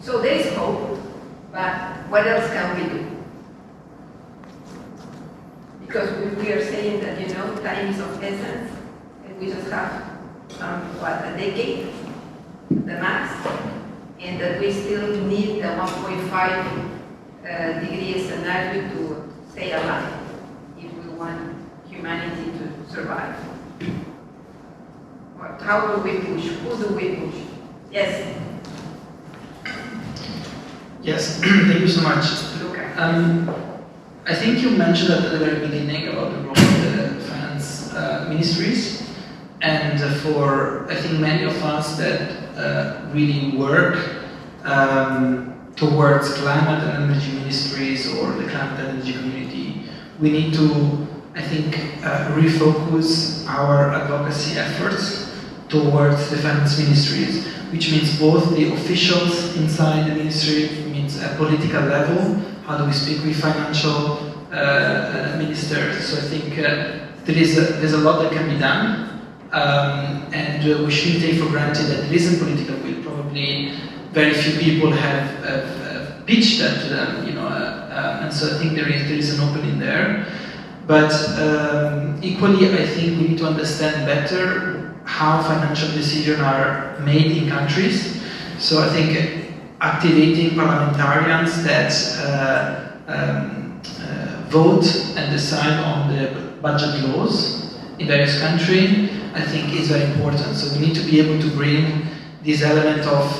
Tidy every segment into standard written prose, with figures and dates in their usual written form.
So there is hope, but what else can we do? Because we are saying that, you know, time is of essence, and we just have, a decade, the max, and that we still need the 1.5 degree scenario to stay alive if we want humanity to survive. How do we push? Who do we push? Yes? Yes, thank you so much. I think you mentioned at the very beginning about the role of the finance ministries, and for, I think, many of us that really work towards climate and energy ministries or the climate and energy community, we need to, I think, refocus our advocacy efforts towards the finance ministries, which means both the officials inside the ministry, means at political level, how do we speak with financial ministers. So I think there's a lot that can be done, and we shouldn't take for granted that there isn't political will. Probably very few people have pitched that to them, you know, and so I think there is an opening there. But equally, I think we need to understand better how financial decisions are made in countries. So I think activating parliamentarians that vote and decide on the budget laws in various countries, I think is very important. So we need to be able to bring this element of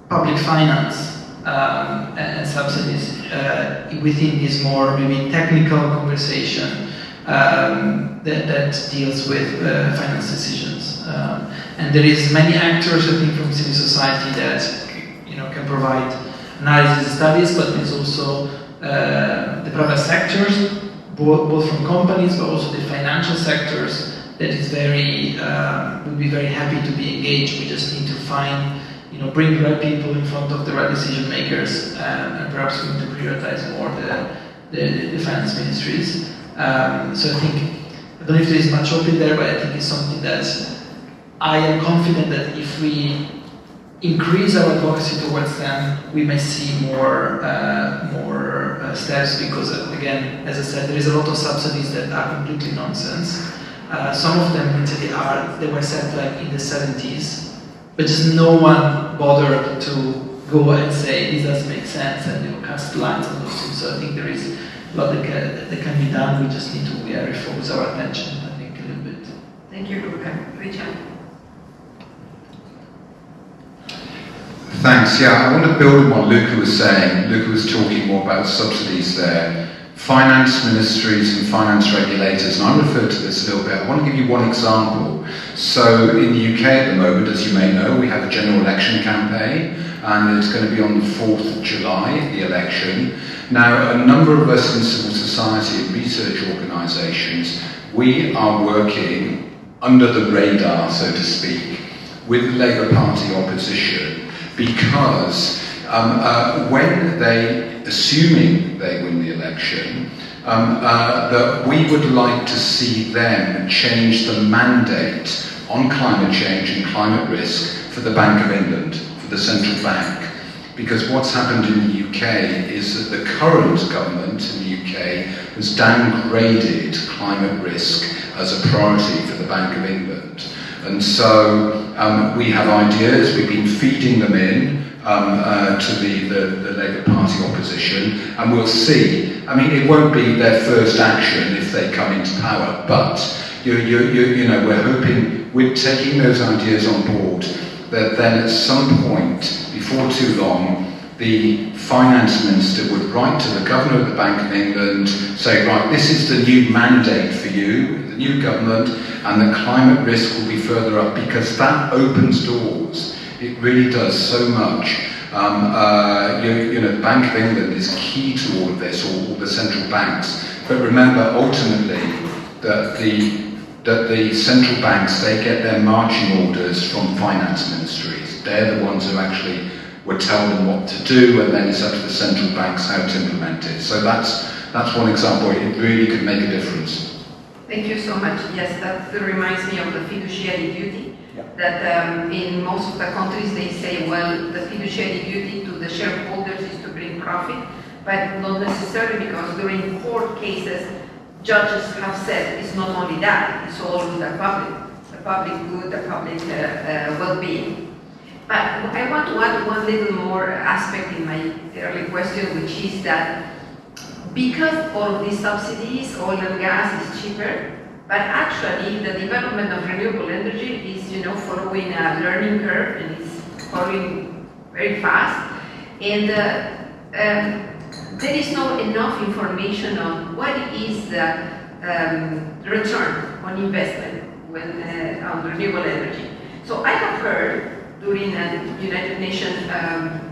public finance and subsidies within this more maybe technical conversation that deals with finance decisions. And there is many actors, I think, from civil society that, you know, can provide analysis studies, but there's also the private sectors, both from companies, but also the financial sectors that is very would be very happy to be engaged. We just need to find, you know, bring the right people in front of the right decision makers, and perhaps we need to prioritize more the finance ministries. So I think, I don't know if there is much open there, but I think it's something that I am confident that if we increase our advocacy towards them, we may see more steps, because again, as I said, there is a lot of subsidies that are completely nonsense. Some of them literally they were set like in the 70s, but just no one bothered to go and say this doesn't make sense and, you know, cast lines on those things. So I think there is a lot that can be done. We just need to refocus our attention, I think, a little bit. Thank you, Luca. Richard. Thanks. Yeah, I want to build on what Luca was saying. Luca was talking more about subsidies there. Finance ministries and finance regulators, and I referred to this a little bit. I want to give you one example. So in the UK at the moment, as you may know, we have a general election campaign, and it's going to be on the 4th of July, the election. Now, a number of us in civil society and research organisations, we are working under the radar, so to speak, with the Labour Party opposition, because when assuming they win the election, that we would like to see them change the mandate on climate change and climate risk for the Bank of England, for the central bank. Because what's happened in the UK is that the current government in the UK has downgraded climate risk as a priority for the Bank of England. And so we have ideas, we've been feeding them in to the Labour Party opposition, and we'll see. I mean, it won't be their first action if they come into power, but you know, we're hoping, we're taking those ideas on board, that then at some point, before too long, the finance minister would write to the governor of the Bank of England, say, right, this is the new mandate for you, the new government, and the climate risk will be further up, because that opens doors. It really does so much. You know, the Bank of England is key to all of this, all the central banks. But remember, ultimately, that the central banks, they get their marching orders from finance ministries. They're the ones who actually would tell them what to do, and then it's up to the central banks how to implement it. So that's one example. It really could make a difference. Thank you so much. Yes, that reminds me of the fiduciary duty. that in most of the countries they say, well, the fiduciary duty to the shareholders is to bring profit, but not necessarily, because during court cases, judges have said it's not only that, it's all the public good, the public well-being. But I want to add one little more aspect in my early question, which is that because all of these subsidies, oil and gas is cheaper, but actually the development of renewable energy is, following a learning curve, and it's growing very fast. And there is not enough information on what is the return on investment on renewable energy. So I have heard during a United Nations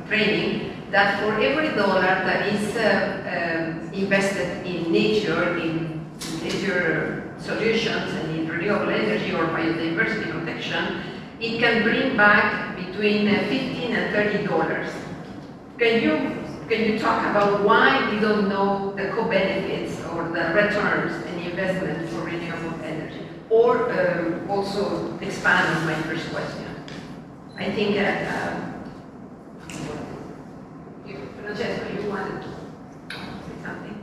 training that for every dollar that is invested in nature solutions and in renewable energy or biodiversity protection, it can bring back between $15 and $30. Can you talk about why we don't know the co-benefits or the returns and investment for renewable energy? Or also expand on my first question. I think Francesco, you wanted to say something?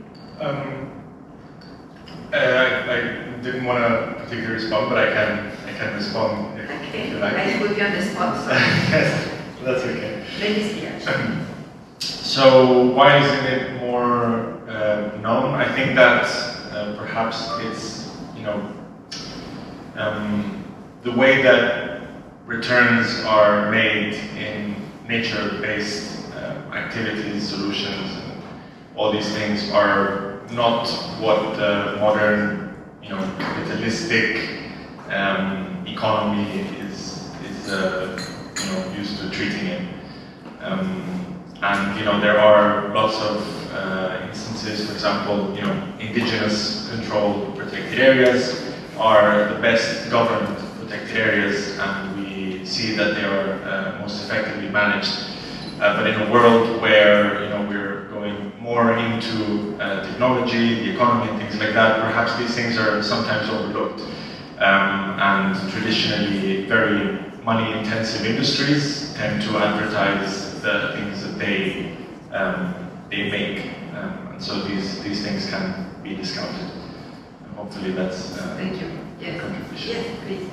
I didn't want to particularly respond, but I can respond if you like. I put you on the spot, so Yes, that's okay. ladies here. So why isn't it more known? I think that perhaps it's the way that returns are made in nature-based activities, solutions, and all these things are not what the modern, capitalistic economy is used to treating it. And there are lots of instances. For example, indigenous controlled protected areas are the best governed protected areas, and we see that they are most effectively managed. But in a world where we're going more into technology, the economy, and things like that, perhaps these things are sometimes overlooked. And traditionally, very money-intensive industries tend to advertise the things that they make, and so these things can be discounted. And hopefully, that's Thank you. Yes. contribution. Yes, please.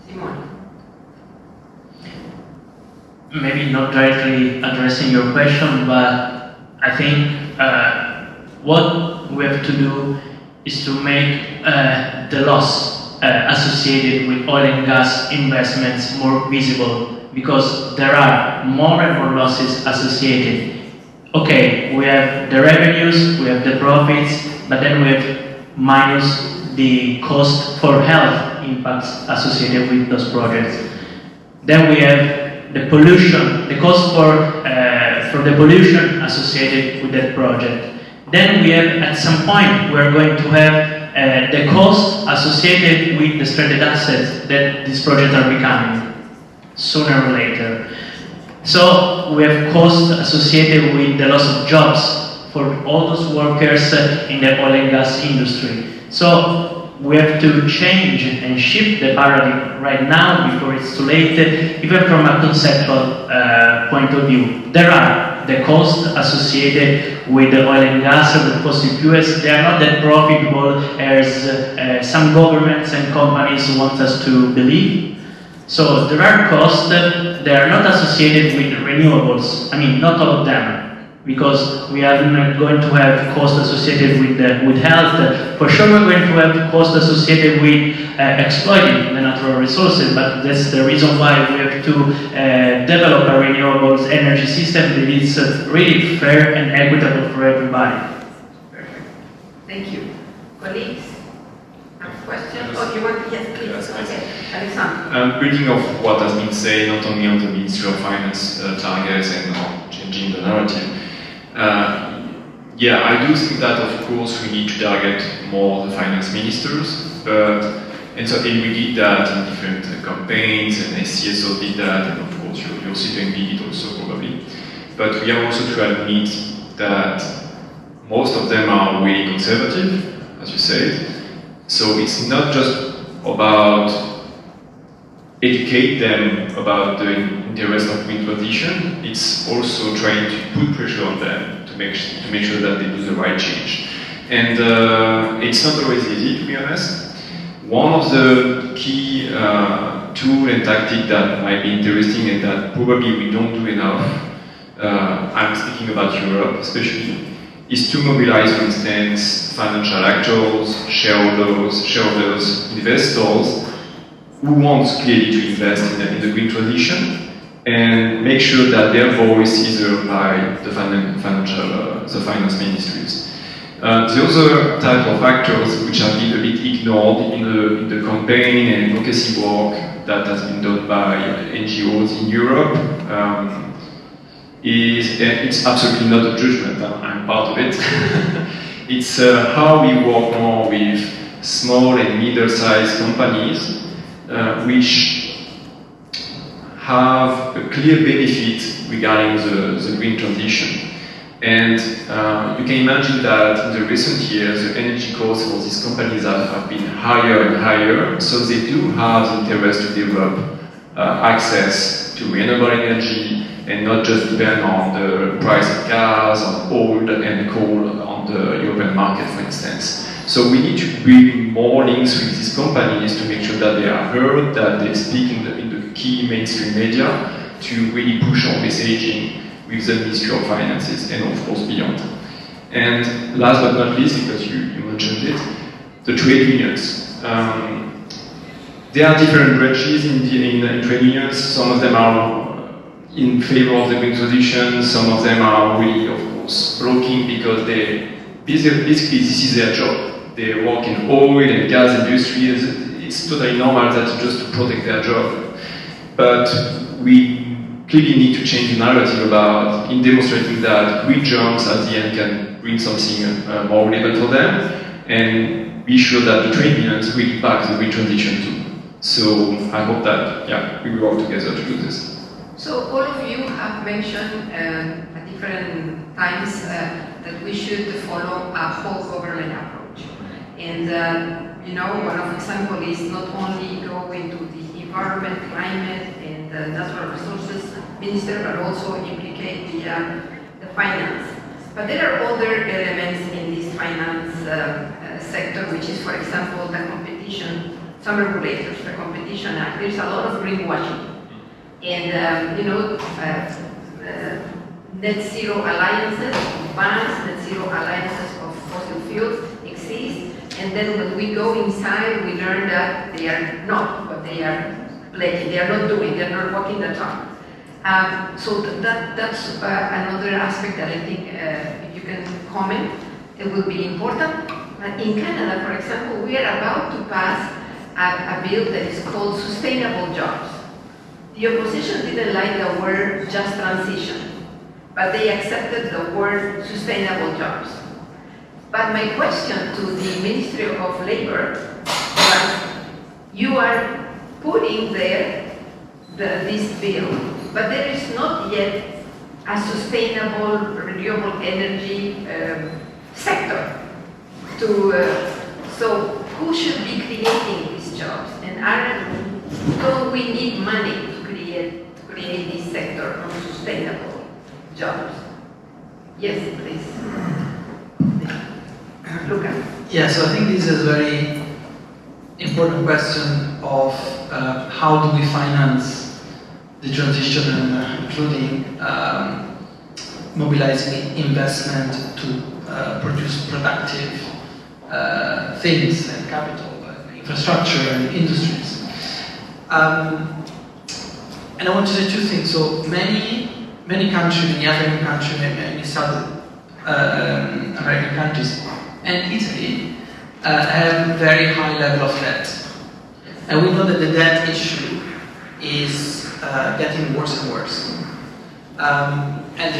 Simone. Maybe not directly addressing your question, but I think what we have to do is to make the loss associated with oil and gas investments more visible, because there are more and more losses associated. Okay, we have the revenues, we have the profits, but then we have minus the cost for health impacts associated with those projects. Then we have the pollution, the cost for the pollution associated with that project. Then we have, at some point, we're going to have the cost associated with the stranded assets that these projects are becoming, sooner or later. So we have costs associated with the loss of jobs for all those workers in the oil and gas industry. So we have to change and shift the paradigm right now before it's too late, even from a conceptual point of view. There are the costs associated with the oil and gas or the fossil fuels. They are not that profitable as some governments and companies want us to believe. So there are costs that are not associated with renewables. I mean, not all of them, because we are not going to have costs associated with health. For sure, we're going to have costs associated with exploiting the natural resources, but that's the reason why we have to develop a renewables energy system that is really fair and equitable for everybody. Perfect. Thank you. Colleagues? Question? Oh, you want? Yes, please. Yes, please. Okay. Alexander. Building off what has been said, not only on the Ministry of Finance targets and on changing the narrative, yeah, I do think that of course we need to target more the finance ministers, and certainly we did that in different campaigns, and SCSO did that, and of course your CPM did it also probably. But we have also to admit that most of them are really conservative, as you said. So it's not just about educate them about the interest of green transition. It's also trying to put pressure on them to make sure that they do the right change. And it's not always easy, to be honest. One of the key tool and tactic that might be interesting and that probably we don't do enough, I'm speaking about Europe especially, is to mobilize, for instance, financial actors, shareholders, investors, who want clearly to invest in the green transition and make sure that their voice is heard by the finance ministries. The other type of actors which have been a bit ignored in the campaign and advocacy work that has been done by NGOs in Europe it's absolutely not a judgment, I'm part of it. It's how we work more with small and middle-sized companies which have a clear benefit regarding the green transition. And you can imagine that in the recent years, the energy costs for these companies have been higher and higher, so they do have the interest to develop access to renewable energy and not just depend on the price of gas, on oil and coal on the European market, for instance. So we need to bring more links with these companies to make sure that they are heard, that they speak in the key mainstream media to really push our messaging with the Ministry of Finances and of course beyond. And last but not least, because you mentioned it, the trade unions. There are different branches in trade unions. Some of them are in favor of the green transition, some of them are really, of course, blocking because basically this is their job. They work in oil and gas industry. It's totally normal that just to protect their job. But we clearly need to change the narrative about in demonstrating that green jobs at the end can bring something more relevant for them and be sure that the trade unions really back the green transition too. So I hope that we will work together to do this. So all of you have mentioned at different times that we should follow a whole government approach. And one of the examples is not only go into the environment, climate, and natural resources minister, but also implicate the finance. But there are other elements in this finance sector, which is, for example, the competition, some regulators, the Competition Act. There's a lot of greenwashing. And, net zero alliances of banks, net zero alliances of fossil fuels exist. And then when we go inside, we learn that they are not what they are pledging, they are not doing, they are not walking the talk. So that's another aspect that I think if you can comment, it will be important. In Canada, for example, we are about to pass a bill that is called Sustainable Jobs. The opposition didn't like the word just transition, but they accepted the word sustainable jobs. But my question to the Ministry of Labor was, you are putting there this bill, but there is not yet a sustainable renewable energy sector. So who should be creating these jobs? And don't we need money to create this sector of sustainable jobs? Yes, please. Luca. Yeah, so I think this is a very important question of how do we finance the transition, and including mobilizing investment to produce productive things and capital, infrastructure and industries. And I want to say two things. So many countries, many African countries, many South American countries, and Italy have very high level of debt. And we know that the debt issue is getting worse and worse. And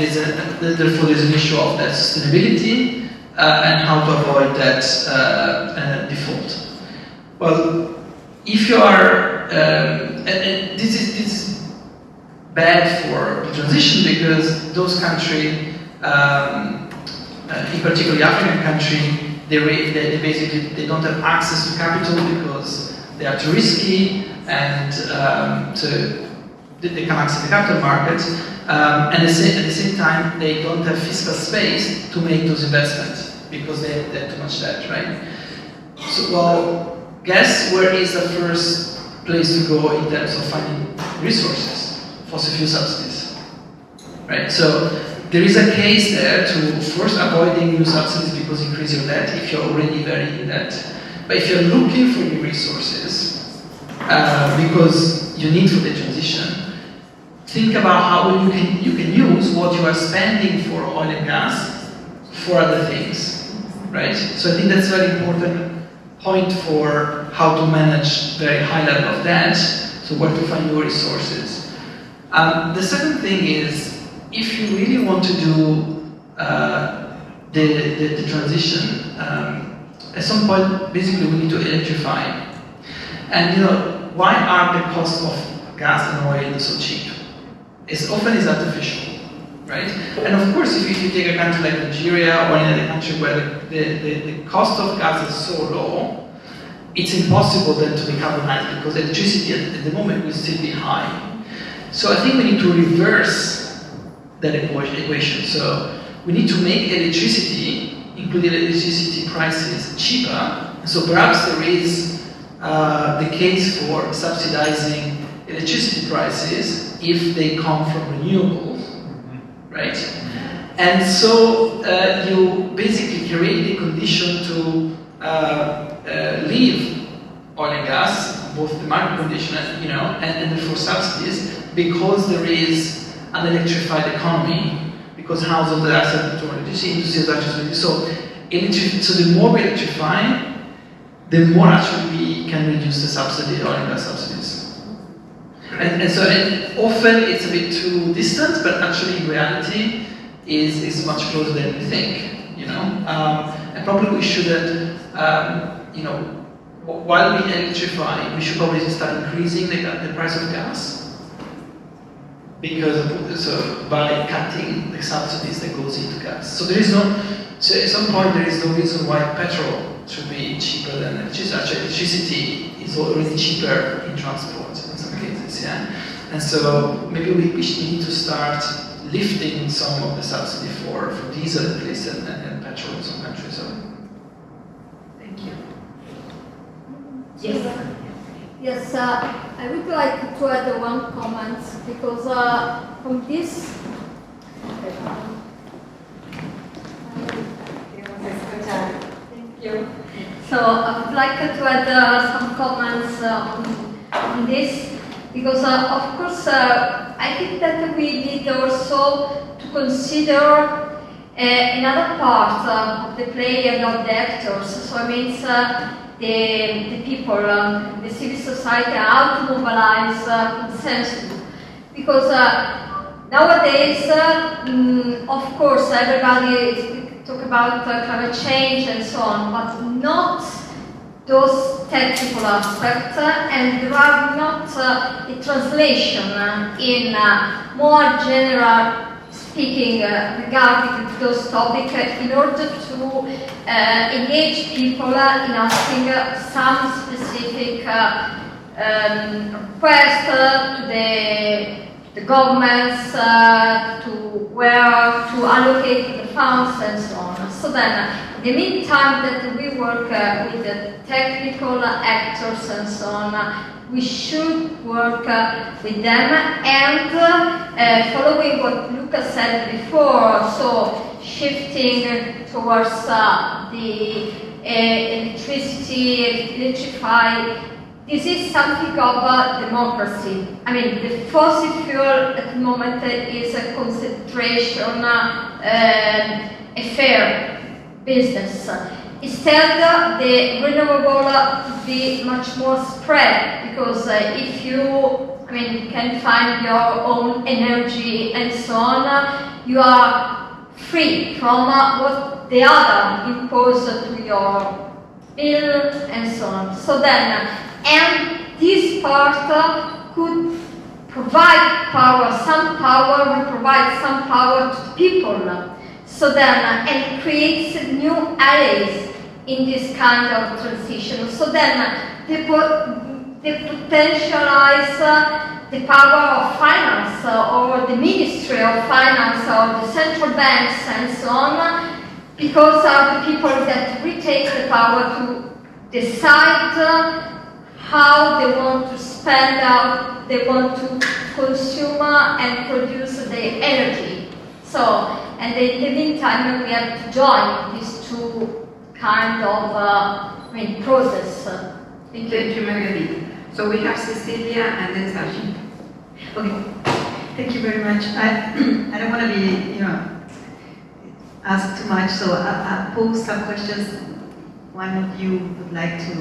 therefore there's an issue of debt sustainability and how to avoid debt default. Well, if you are, and this is bad for the transition because those countries, in particular African countries, they basically don't have access to capital because they are too risky. and they can access the capital market, and at the same time they don't have fiscal space to make those investments because they have too much debt, right? So, well, guess where is the first place to go in terms of finding resources? Fossil fuel subsidies, right? So there is a case there to first avoiding new subsidies because increase your debt if you're already very in debt. But if you're looking for new resources because you need for the transition, think about how you can use what you are spending for oil and gas for other things, right? So I think that's a very important point for how to manage very high level of debt, so where to find your resources. The second thing is, if you really want to do the transition, at some point, basically we need to electrify. And why are the costs of gas and oil so cheap? It's often artificial, right? And of course, if you take a country like Nigeria or any other country where the cost of gas is so low, it's impossible then to decarbonize because electricity at the moment will still be high. So I think we need to reverse that equation. So we need to make electricity, including electricity prices, cheaper. So perhaps there is the case for subsidizing electricity prices if they come from renewables, right? And so you basically create the condition to leave oil and gas, both the market condition and the for subsidies, because there is an electrified economy, because households are access to electricity, industries are electricity. So the more we electrify, the more actually we can reduce the subsidy, oil and gas subsidies. And so often it's a bit too distant, but actually in reality is much closer than we think. And probably we shouldn't, while we electrify, we should probably start increasing the price of gas, because by cutting the subsidies that goes into gas. So at some point there is no reason why petrol should be cheaper than electricity. Actually, electricity is already cheaper in transport in some cases, yeah. And so maybe we need to start lifting some of the subsidy for diesel at least and petrol in some countries. So. Thank you. Yes. Yes, I would like to add one comment because from this. Thank you. So I would like to add some comments on this because, of course, I think that we need also to consider another part of the play and of the actors. So it means the people, the civil society, how to mobilize consensus. Because nowadays, of course, everybody talk about climate change and so on, but not those technical aspects, and there are not a translation in more general speaking regarding those topics in order to engage people in asking some specific requests to the governments to where to allocate the funds and so on. So then, in the meantime that we work with the technical actors and so on, we should work with them and following what Luca said before, so shifting towards the electrify. This is something of democracy. I mean, the fossil fuel at the moment is a concentration, a fair business. Instead, the renewable could be much more spread because if you, can find your own energy and so on, you are free from what the other impose to your bill and so on. So then, and this part could provide power, will provide some power to people. So then, and creates new allies in this kind of transition. So then, potentialize the power of finance or the Ministry of Finance or the central banks and so on, because are the people that retake the power to decide how they want to spend, how they want to consume and produce their energy. So, and in the meantime, we have to join these two kind of process. Thank you, Marguerite. So we have Cecilia and then Sergi. Okay, thank you very much. I don't want to be, ask too much, so I'll pose some questions. One of you would like to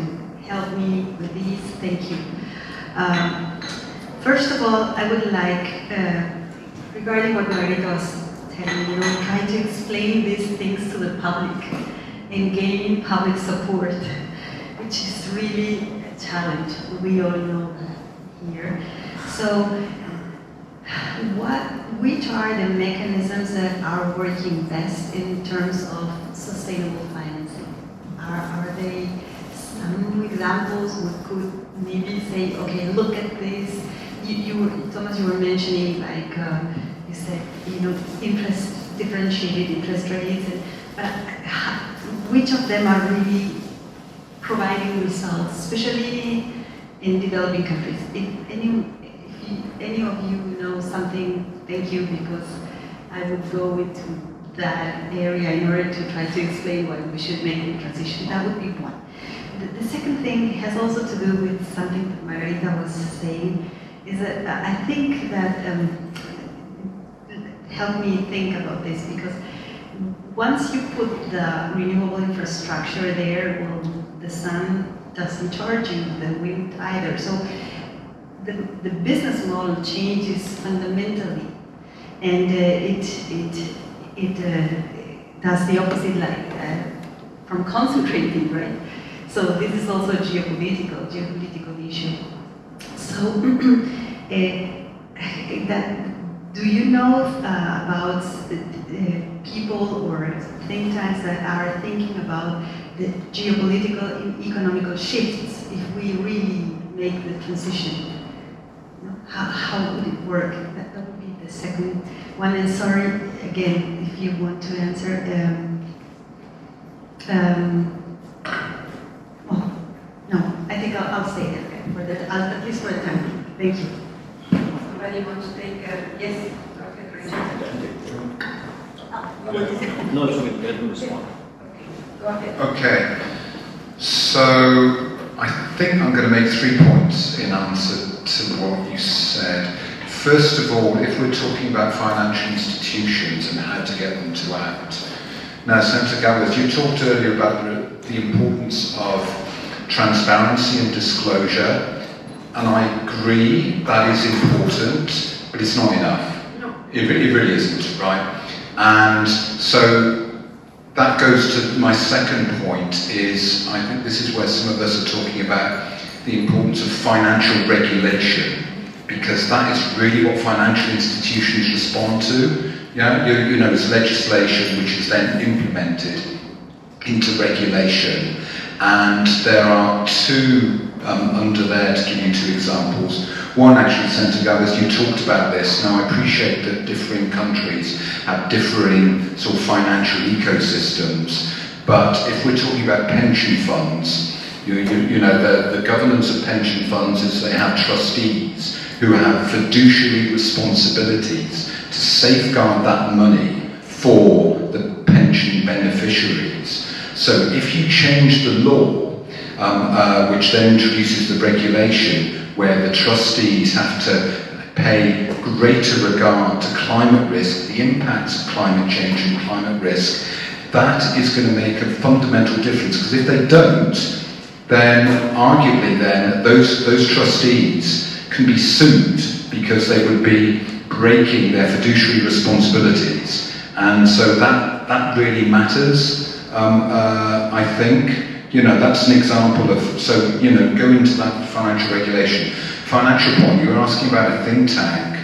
help me with these. Thank you. First of all, I would like, regarding what Margarita was telling, trying to explain these things to the public and gain public support, which is really a challenge. We all know here. So, which are the mechanisms that are working best in terms of sustainable financing? Are they some examples we could maybe say, okay, look at this? Thomas, you were mentioning, like you said, differentiated interest rates. Which of them are really providing results, especially in developing countries? If any of you know something, thank you, because I would go into that area in order to try to explain why we should make the transition. That would be one. The second thing has also to do with something that Margarita was saying, is that I think that, help me think about this, because once you put the renewable infrastructure there, well, the sun doesn't charge you, the wind either. So the business model changes fundamentally, and it does the opposite, like from concentrating, right? So this is also a geopolitical issue. So do you know about people or think tanks that are thinking about the geopolitical and economical shifts if we really make the transition? How would it work? That would be the second one. And sorry, again, if you want to answer. No, I think I'll stay there at least for the time. Thank you. Somebody wants to take yes? No, it's okay. Let me respond. Go ahead. Okay. So I think I'm going to make 3 points in answer to what you said. First of all, if we're talking about financial institutions and how to get them to act. Now, Senator Galvez, you talked earlier about the importance of transparency and disclosure, and I agree that is important, but it's not enough. No. It really isn't, right? And so that goes to my second point is, I think this is where some of us are talking about the importance of financial regulation, because that is really what financial institutions respond to. It's legislation which is then implemented into regulation. And there are two under there to give you 2 examples. One, actually, Senator Galvez, you talked about this. Now, I appreciate that differing countries have differing sort of financial ecosystems, but if we're talking about pension funds, the governance of pension funds is they have trustees who have fiduciary responsibilities to safeguard that money for the pension beneficiaries. So if you change the law, which then introduces the regulation where the trustees have to pay greater regard to climate risk, the impacts of climate change and climate risk, that is going to make a fundamental difference. Because if they don't, then arguably then those trustees can be sued because they would be breaking their fiduciary responsibilities. And so that really matters. I think, that's an example of, go into that financial regulation. Financial point, you were asking about a think tank,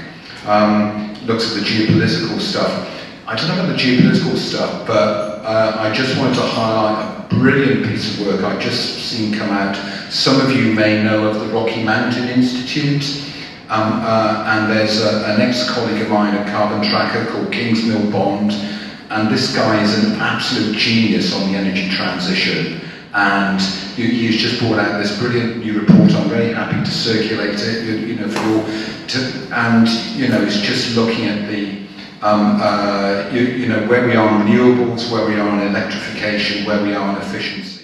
looks at the geopolitical stuff. I don't know about the geopolitical stuff, but I just wanted to highlight brilliant piece of work I've just seen come out. Some of you may know of the Rocky Mountain Institute, and there's an ex-colleague of mine at Carbon Tracker called Kingsmill Bond, and this guy is an absolute genius on the energy transition, and he's just brought out this brilliant new report. I'm very happy to circulate it, you know, for all, and you know, it's just looking at the you know, where we are on renewables, where we are on electrification, where we are on efficiency.